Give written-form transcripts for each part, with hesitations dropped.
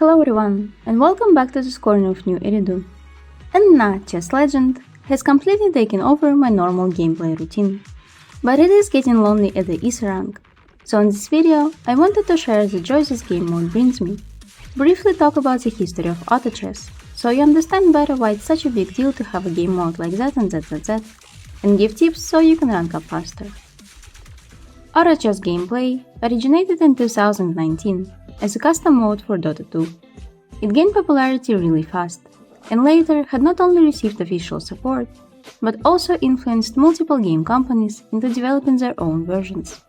Hello everyone, and welcome back to this corner of new Iridu. And now, Chess Legend has completely taken over my normal gameplay routine. But it is getting lonely at the East rank, so in this video I wanted to share the joys this game mode brings me, briefly talk about the history of auto chess, so you understand better why it's such a big deal to have a game mode like that in ZZZ, and give tips so you can rank up faster. Auto chess gameplay originated in 2019 as a custom mode for Dota 2. It gained popularity really fast, and later had not only received official support, but also influenced multiple game companies into developing their own versions.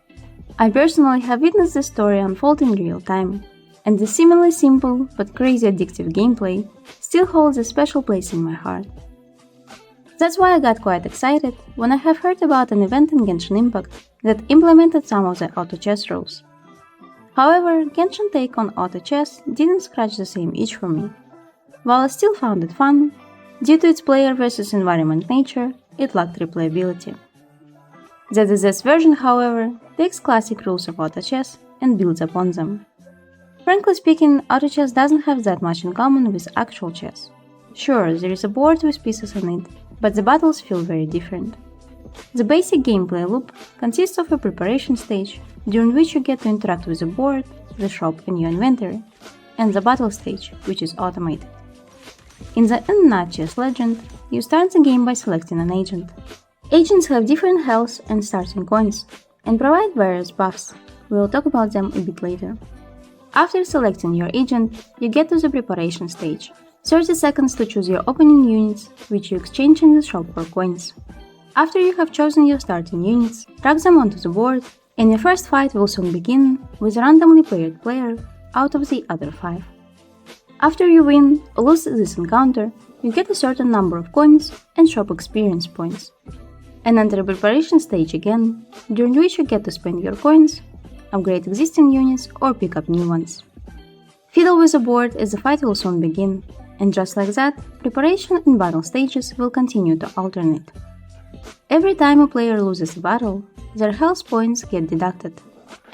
I personally have witnessed this story unfold in real time, and the seemingly simple but crazy addictive gameplay still holds a special place in my heart. That's why I got quite excited when I have heard about an event in Genshin Impact that implemented some of the auto chess rules. However, Genshin take on auto chess didn't scratch the same itch for me. While I still found it fun, due to its player versus environment nature, it lacked replayability. ZZZ's version, however, takes classic rules of auto chess and builds upon them. Frankly speaking, auto chess doesn't have that much in common with actual chess. Sure, there is a board with pieces on it, but the battles feel very different. The basic gameplay loop consists of a preparation stage, during which you get to interact with the board, the shop and your inventory, and the battle stage, which is automated. In the Chess Legend, you start the game by selecting an agent. Agents have different health and starting coins, and provide various buffs. We will talk about them a bit later. After selecting your agent, you get to the preparation stage. 30 seconds to choose your opening units, which you exchange in the shop for coins. After you have chosen your starting units, drag them onto the board, and your first fight will soon begin with a randomly paired player out of the other 5. After you win or lose this encounter, you get a certain number of coins and shop experience points. And enter the preparation stage again, during which you get to spend your coins, upgrade existing units or pick up new ones. Fiddle with the board as the fight will soon begin, and just like that, preparation and battle stages will continue to alternate. Every time a player loses a battle, their health points get deducted,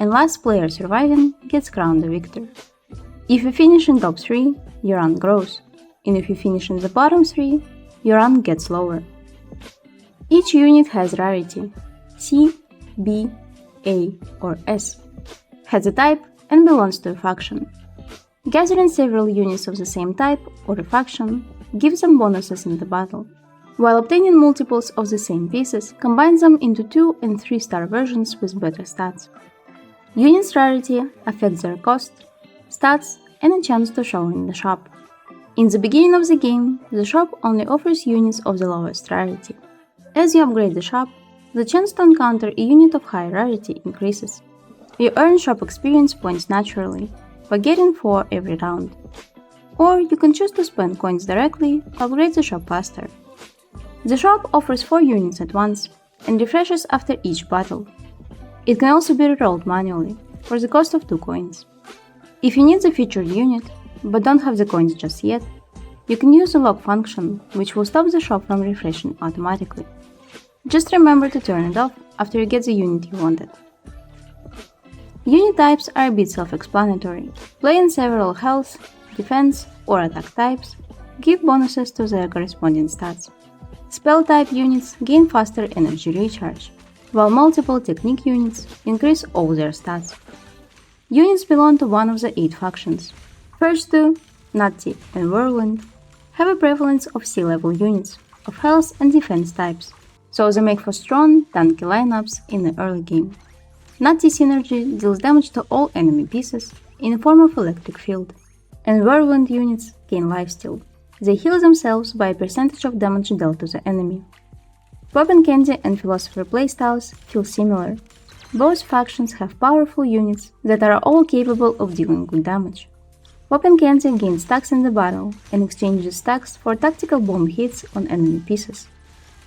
and last player surviving gets crowned the victor. If you finish in top 3, your rank grows, and if you finish in the bottom 3, your rank gets lower. Each unit has rarity C, B, A, or S, has a type, and belongs to a faction. Gathering several units of the same type or a faction gives them bonuses in the battle, while obtaining multiples of the same pieces combines them into 2 and 3 star versions with better stats. Units' rarity affects their cost, stats, and a chance to show in the shop. In the beginning of the game, the shop only offers units of the lowest rarity. As you upgrade the shop, the chance to encounter a unit of high rarity increases. You earn shop experience points naturally, by getting 4 every round. Or you can choose to spend coins directly to upgrade the shop faster. The shop offers 4 units at once and refreshes after each battle. It can also be rerolled manually, for the cost of 2 coins. If you need the featured unit, but don't have the coins just yet, you can use the lock function, which will stop the shop from refreshing automatically. Just remember to turn it off after you get the unit you wanted. Unit types are a bit self-explanatory. Playing several health, defense, or attack types give bonuses to their corresponding stats. Spell-type units gain faster energy recharge, while multiple technique units increase all their stats. Units belong to one of the 8 factions. First 2, Nazi and Whirlwind, have a prevalence of C-level units of health and defense types, so they make for strong, tanky lineups in the early game. Nazi synergy deals damage to all enemy pieces in the form of electric field, and Whirlwind units gain lifesteal. They heal themselves by a percentage of damage dealt to the enemy. Weapon Candy and Philosopher playstyles feel similar. Both factions have powerful units that are all capable of dealing good damage. Weapon Candy gains stacks in the battle and exchanges stacks for tactical bomb hits on enemy pieces,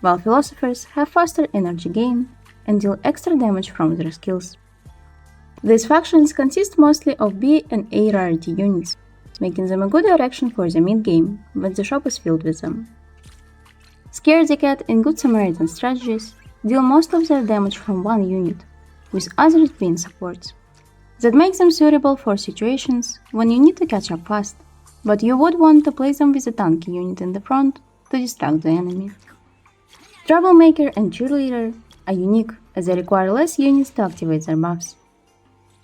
while Philosophers have faster energy gain and deal extra damage from their skills. These factions consist mostly of B and A rarity units, making them a good direction for the mid-game when the shop is filled with them. Scaredy Cat and Good Samaritan strategies deal most of their damage from one unit, with others being supports. That makes them suitable for situations when you need to catch up fast, but you would want to place them with a tanky unit in the front to distract the enemy. Troublemaker and Cheerleader are unique as they require less units to activate their buffs.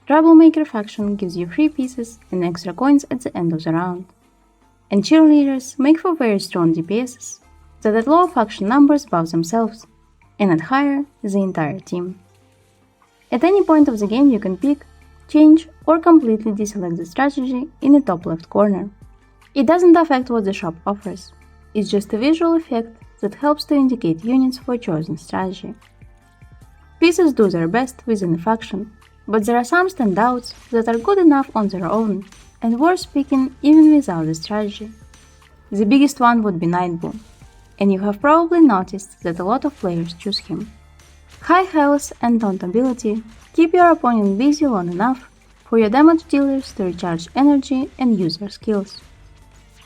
Troublemaker faction gives you free pieces and extra coins at the end of the round, and Cheerleaders make for very strong DPSs that at lower faction numbers buff themselves, and at higher, the entire team. At any point of the game you can pick, change, or completely deselect the strategy in the top left corner. It doesn't affect what the shop offers, it's just a visual effect that helps to indicate units for a chosen strategy. Pieces do their best within a faction, but there are some standouts that are good enough on their own and worth picking even without the strategy. The biggest one would be Nightbull, and you have probably noticed that a lot of players choose him. High health and taunt ability keep your opponent busy long enough for your damage dealers to recharge energy and use their skills.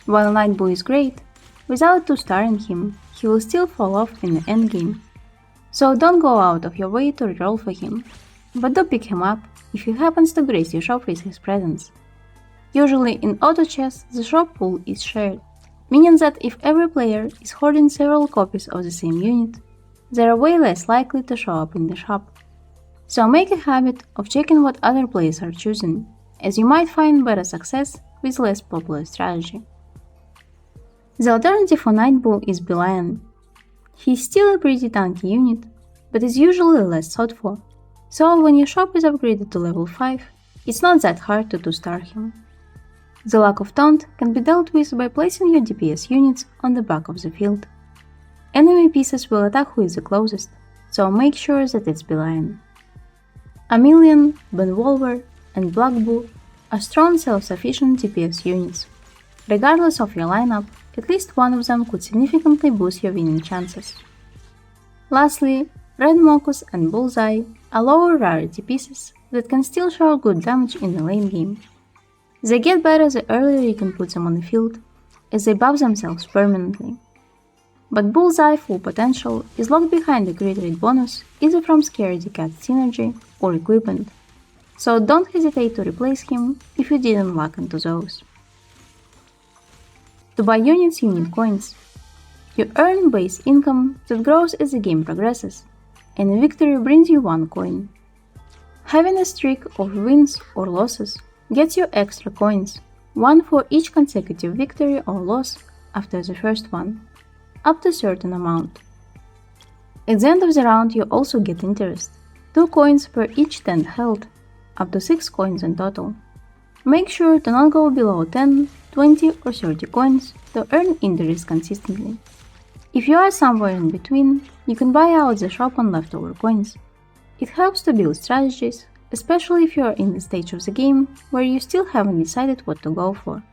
While Nightbull is great, without 2-starring him, he will still fall off in the endgame. So don't go out of your way to reroll for him, but do pick him up if he happens to grace your shop with his presence. Usually in auto chess, the shop pool is shared, meaning that if every player is hoarding several copies of the same unit, they are way less likely to show up in the shop. So make a habit of checking what other players are choosing, as you might find better success with less popular strategy. The alternative for Nightbull is Lion. He's still a pretty tanky unit, but is usually less sought for, so when your shop is upgraded to level 5, it's not that hard to 2-star him. The lack of taunt can be dealt with by placing your DPS units on the back of the field. Enemy pieces will attack who is the closest, so make sure that it's Lion. Amelian, Benwolver, and Blackbull are strong self-sufficient DPS units. Regardless of your lineup, at least one of them could significantly boost your winning chances. Lastly, Red Mocus and Bullseye are lower rarity pieces that can still show good damage in the late game. They get better the earlier you can put them on the field, as they buff themselves permanently. But Bullseye full potential is locked behind a crit rate bonus either from Scaredy Cat synergy or equipment, so don't hesitate to replace him if you didn't lock into those. To buy units you need coins. You earn base income that grows as the game progresses, and a victory brings you 1 coin. Having a streak of wins or losses gets you extra coins, 1 for each consecutive victory or loss after the first one, up to a certain amount. At the end of the round you also get interest, 2 coins per each 10 held, up to 6 coins in total. Make sure to not go below 10, 20 or 30 coins to earn interest consistently. If you are somewhere in between, you can buy out the shop on leftover coins. It helps to build strategies, especially if you are in the stage of the game where you still haven't decided what to go for.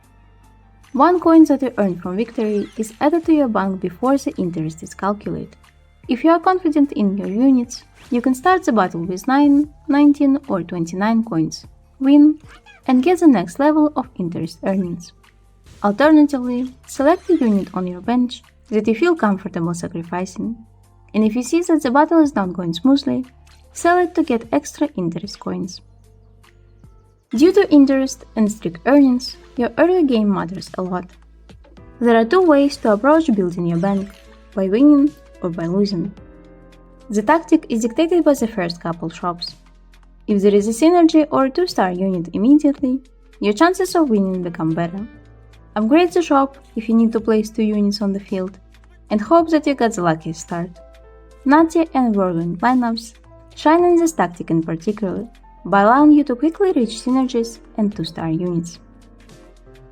1 coin that you earn from victory is added to your bank before the interest is calculated. If you are confident in your units, you can start the battle with 9, 19 or 29 coins, win, and get the next level of interest earnings. Alternatively, select a unit on your bench that you feel comfortable sacrificing, and if you see that the battle is not going smoothly, sell it to get extra interest coins. Due to interest and strict earnings, your early game matters a lot. There are 2 ways to approach building your bank, by winning or by losing. The tactic is dictated by the first couple shops. If there is a synergy or a 2-star unit immediately, your chances of winning become better. Upgrade the shop if you need to place 2 units on the field, and hope that you got the luckiest start. Nutty and Whirlwind lineups shine in this tactic in particular, by allowing you to quickly reach synergies and 2-star units.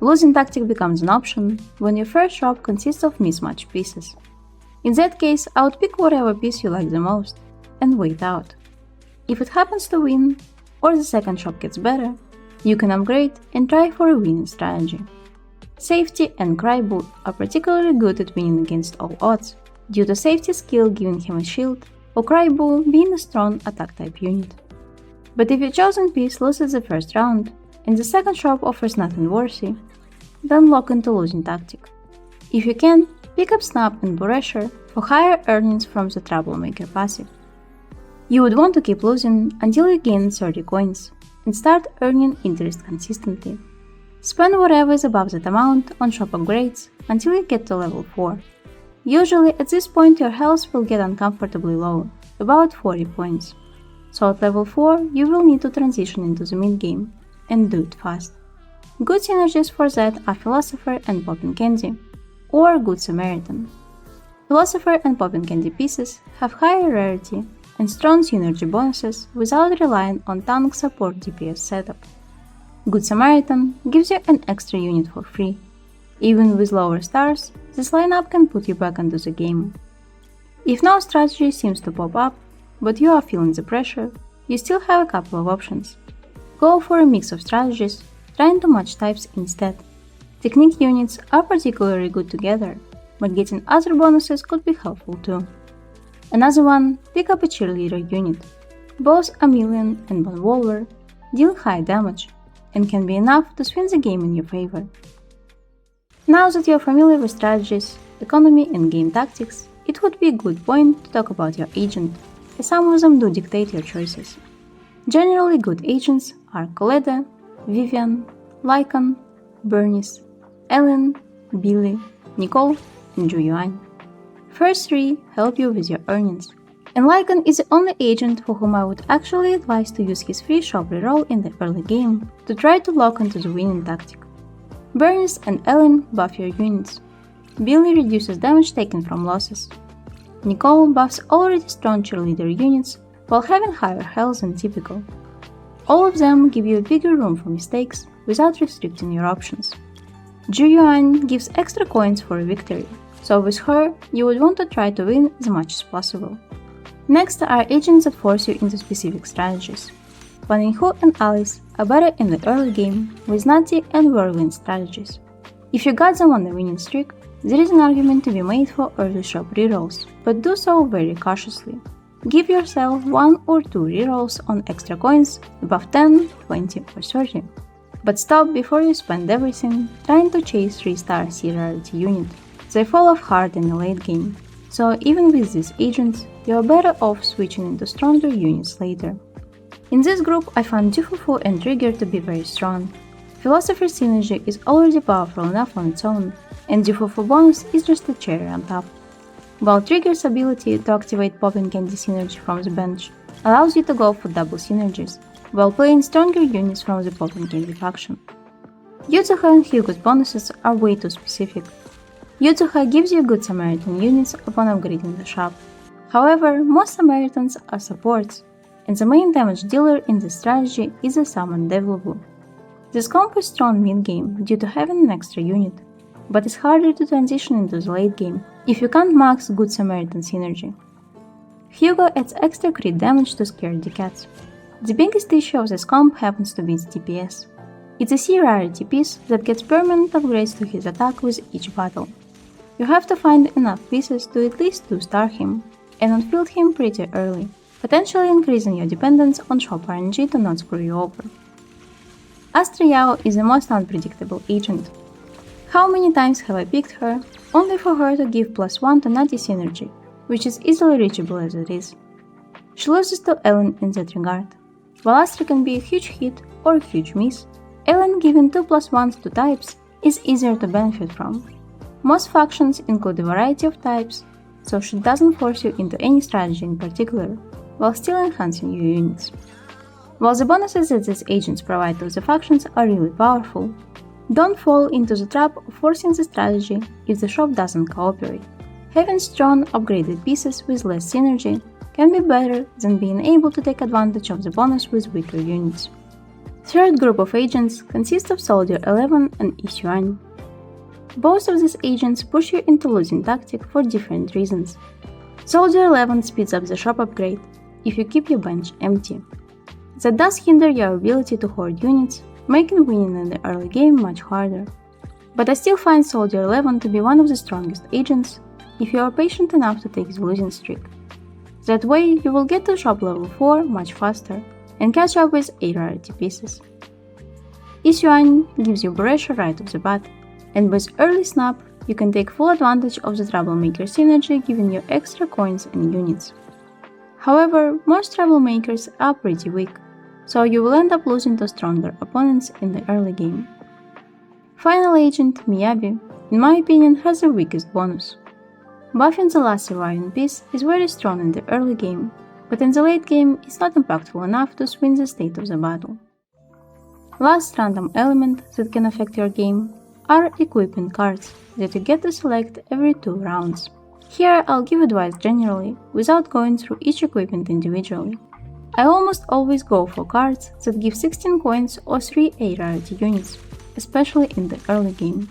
Losing tactic becomes an option when your first shop consists of mismatched pieces. In that case, I would pick whatever piece you like the most, and wait out. If it happens to win, or the second shop gets better, you can upgrade and try for a winning strategy. Safety and Cryboot are particularly good at winning against all odds, due to Safety skill giving him a shield, or Cryboot being a strong attack type unit. But if your chosen piece loses the first round, and the second shop offers nothing worthy, then lock into losing tactic. If you can, pick up Snap and Boresher for higher earnings from the Troublemaker passive. You would want to keep losing until you gain 30 coins, and start earning interest consistently. Spend whatever is above that amount on shop upgrades until you get to level 4. Usually at this point your health will get uncomfortably low, about 40 points. So at level 4 you will need to transition into the mid-game, and do it fast. Good synergies for that are Philosopher and Poppin' Candy, or Good Samaritan. Philosopher and Poppin' Candy pieces have higher rarity and strong synergy bonuses without relying on tank support DPS setup. Good Samaritan gives you an extra unit for free. Even with lower stars, this lineup can put you back into the game. If no strategy seems to pop up, but you are feeling the pressure, you still have a couple of options. Go for a mix of strategies, trying to match types instead. Technique units are particularly good together, but getting other bonuses could be helpful too. Another one, pick up a cheerleader unit. Both Amelie and Bonvolver deal high damage, and can be enough to swing the game in your favor. Now that you're familiar with strategies, economy and game tactics, it would be a good point to talk about your agent, as some of them do dictate your choices. Generally good agents are Colette, Vivian, Lycan, Bernice, Ellen, Billy, Nicole, and Zhu Yuan. First 3 help you with your earnings, and Lycan is the only agent for whom I would actually advise to use his free shop reroll in the early game to try to lock into the winning tactic. Bernice and Ellen buff your units. Billy reduces damage taken from losses. Nicole buffs already strong cheerleader units while having higher health than typical. All of them give you a bigger room for mistakes without restricting your options. Zhu Yuan gives extra coins for a victory, so with her you would want to try to win as much as possible. Next are agents that force you into specific strategies. Fan Yinghu and Alice are better in the early game with Nutty and Whirlwind strategies. If you got them on the winning streak, there is an argument to be made for early shop rerolls, but do so very cautiously. Give yourself 1 or 2 rerolls on extra coins above 10, 20 or 30. But stop before you spend everything trying to chase 3-star C rarity unit. They fall off hard in the late game, so even with these agents, you are better off switching into stronger units later. In this group I found Dufufu and Trigger to be very strong. Philosopher's synergy is already powerful enough on its own, and Dufufu bonus is just a cherry on top. While Trigger's ability to activate Poppin' Candy synergy from the bench allows you to go for double synergies, while playing stronger units from the Poppin' Candy faction. Yutsuha and Hugo's bonuses are way too specific. Yutsuha gives you good Samaritan units upon upgrading the shop. However, most Samaritans are supports, and the main damage dealer in this strategy is a Summon Devilblue. This comp is strong mid-game due to having an extra unit, but it's harder to transition into the late game if you can't max good Samaritan synergy. Hugo adds extra crit damage to scaredy cats. The biggest issue of this comp happens to be its DPS. It's a C rarity piece that gets permanent upgrades to his attack with each battle. You have to find enough pieces to at least 2-star him, and unfield him pretty early, potentially increasing your dependence on shop RNG to not screw you over. Astra Yao is the most unpredictable agent. How many times have I picked her, only for her to give +1 to Nutty synergy, which is easily reachable as it is. She loses to Ellen in that regard. While Astra can be a huge hit or a huge miss, Ellen giving 2+1s to types is easier to benefit from. Most factions include a variety of types, so she doesn't force you into any strategy in particular, while still enhancing your units. While the bonuses that these agents provide to the factions are really powerful, don't fall into the trap of forcing the strategy if the shop doesn't cooperate. Having strong, upgraded pieces with less synergy can be better than being able to take advantage of the bonus with weaker units. Third group of agents consists of Soldier 11 and Isuan. Both of these agents push you into losing tactic for different reasons. Soldier 11 speeds up the shop upgrade if you keep your bench empty. That does hinder your ability to hoard units, making winning in the early game much harder. But I still find Soldier 11 to be one of the strongest agents if you are patient enough to take the losing streak. That way you will get to shop level 4 much faster and catch up with A rarity pieces. Isuan gives you Boresha right off the bat, and with early snap you can take full advantage of the Troublemaker synergy giving you extra coins and units. However, most Troublemakers are pretty weak, so you will end up losing to stronger opponents in the early game. Final agent, Miyabi, in my opinion, has the weakest bonus. Buffing the last surviving piece is very strong in the early game, but in the late game it's not impactful enough to swing the state of the battle. Last random element that can affect your game are equipment cards that you get to select every 2 rounds. Here I'll give advice generally, without going through each equipment individually. I almost always go for cards that give 16 coins or 3 A rarity units, especially in the early game.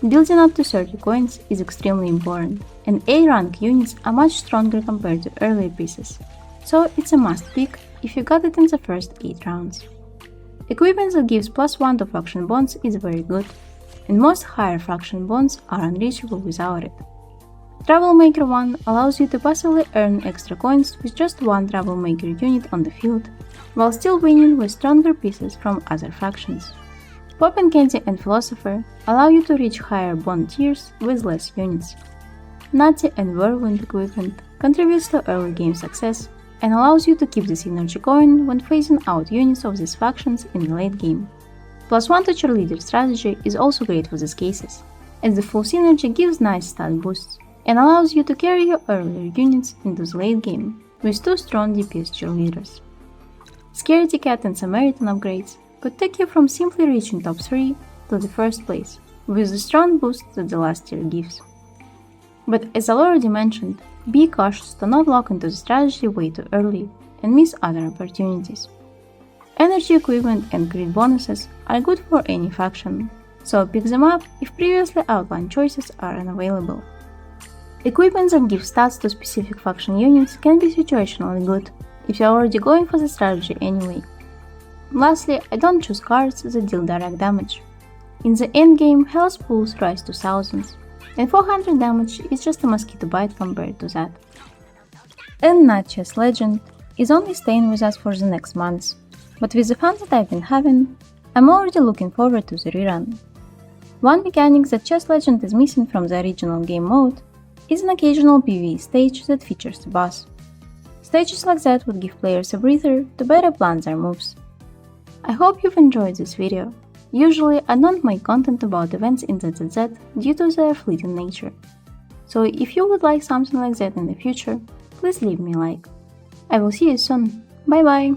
Building up to 30 coins is extremely important, and A rank units are much stronger compared to earlier pieces, so it's a must pick if you got it in the first 8 rounds. Equipment that gives +1 to faction bonds is very good, and most higher faction bonds are unreachable without it. Troublemaker 1 allows you to passively earn extra coins with just 1 Troublemaker unit on the field, while still winning with stronger pieces from other factions. Poppin' Candy and Philosopher allow you to reach higher bond tiers with less units. Nutty and Whirlwind equipment contributes to early game success and allows you to keep the synergy going when phasing out units of these factions in the late game. +1 to Cheerleader strategy is also great for these cases, as the full synergy gives nice stat boosts and allows you to carry your earlier units into the late game with 2 strong DPS cheerleaders. Scaredy Cat and Samaritan upgrades could take you from simply reaching top 3 to the first place, with the strong boost that the last tier gives. But as I already mentioned, be cautious to not lock into the strategy way too early and miss other opportunities. Energy equipment and grid bonuses are good for any faction, so pick them up if previously outlined choices are unavailable. Equipment that gives stats to specific faction units can be situationally good if you're already going for the strategy anyway. Lastly, I don't choose cards that deal direct damage. In the endgame, health pools rise to thousands, and 400 damage is just a mosquito bite compared to that. And Chess Legend is only staying with us for the next months, but with the fun that I've been having, I'm already looking forward to the rerun. One mechanic that Chess Legend is missing from the original game mode is an occasional PvE stage that features the boss. Stages like that would give players a breather to better plan their moves. I hope you've enjoyed this video. Usually I don't make content about events in ZZZ due to their fleeting nature. So if you would like something like that in the future, please leave me a like. I will see you soon. Bye bye!